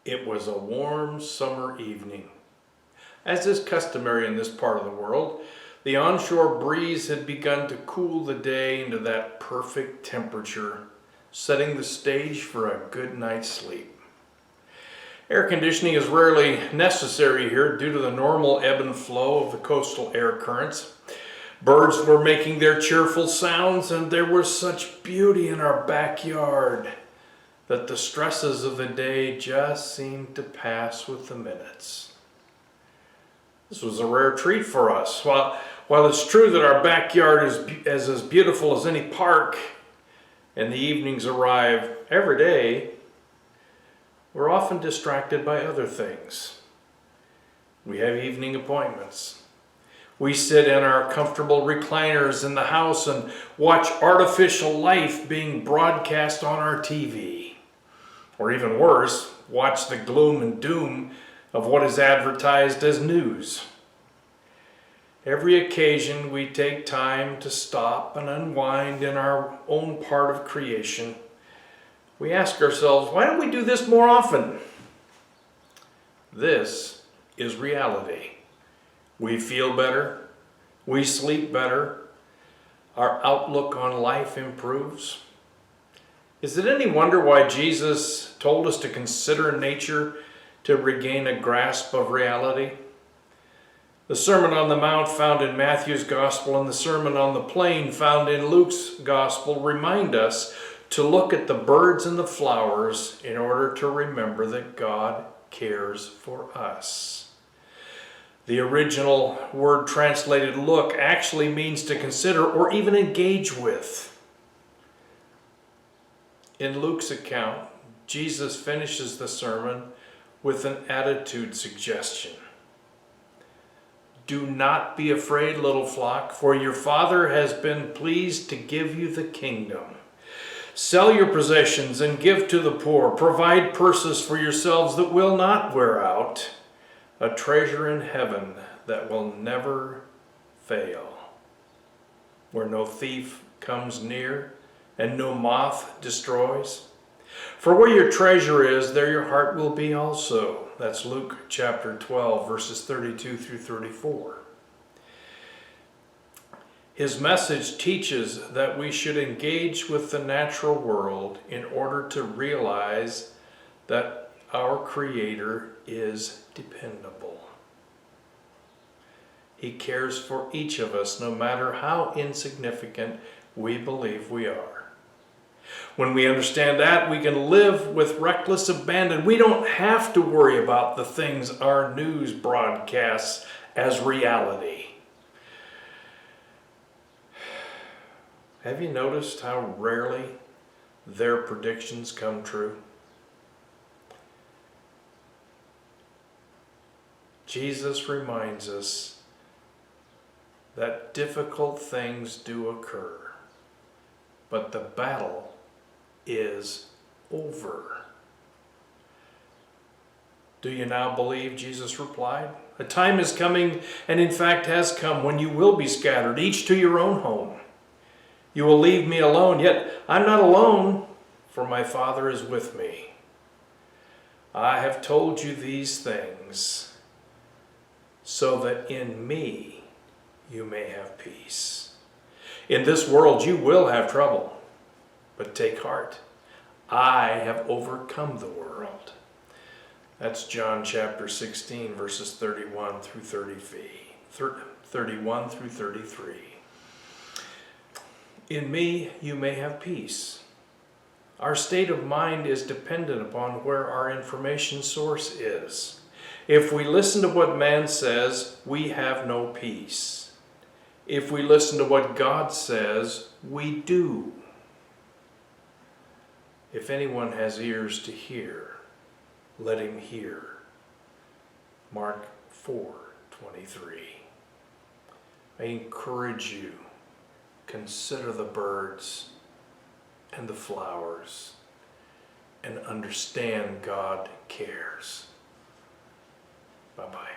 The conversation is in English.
It was a warm summer evening. As is customary in this part of the world, the onshore breeze had begun to cool the day into that perfect temperature, setting the stage for a good night's sleep. Air conditioning is rarely necessary here due to the normal ebb and flow of the coastal air currents. Birds were making their cheerful sounds, and there was such beauty in our backyard that the stresses of the day just seemed to pass with the minutes. This was a rare treat for us. While it's true that our backyard is as beautiful as any park, and the evenings arrive every day, we're often distracted by other things. We have evening appointments. We sit in our comfortable recliners in the house and watch artificial life being broadcast on our TV. Or even worse, watch the gloom and doom of what is advertised as news. Every occasion we take time to stop and unwind in our own part of creation, we ask ourselves, why don't we do this more often? This is reality. We feel better, we sleep better, our outlook on life improves. Is it any wonder why Jesus told us to consider nature to regain a grasp of reality? The Sermon on the Mount found in Matthew's Gospel and the Sermon on the Plain found in Luke's Gospel remind us to look at the birds and the flowers in order to remember that God cares for us. The original word translated look actually means to consider or even engage with. In Luke's account, Jesus finishes the sermon with an attitude suggestion. Do not be afraid, little flock, for your Father has been pleased to give you the kingdom. Sell your possessions and give to the poor. Provide purses for yourselves that will not wear out, a treasure in heaven that will never fail, where no thief comes near and no moth destroys. For where your treasure is, there your heart will be also. That's Luke chapter 12, verses 32 through 34. His message teaches that we should engage with the natural world in order to realize that our Creator is dependable. He cares for each of us, no matter how insignificant we believe we are. When we understand that, we can live with reckless abandon. We don't have to worry about the things our news broadcasts as reality. Have you noticed how rarely their predictions come true? Jesus reminds us that difficult things do occur, but the battle is over. Do you now believe? Jesus replied. A time is coming, and in fact has come, when you will be scattered, each to your own home. You will leave me alone, yet I'm not alone, for my Father is with me. I have told you these things so that in me you may have peace. In this world you will have trouble. But take heart, I have overcome the world. That's John chapter 16, verses 31 through 33. In me you may have peace. Our state of mind is dependent upon where our information source is. If we listen to what man says, we have no peace. If we listen to what God says, we do. If anyone has ears to hear, let him hear. Mark 4:23. I encourage you, consider the birds and the flowers and understand God cares. Bye-bye.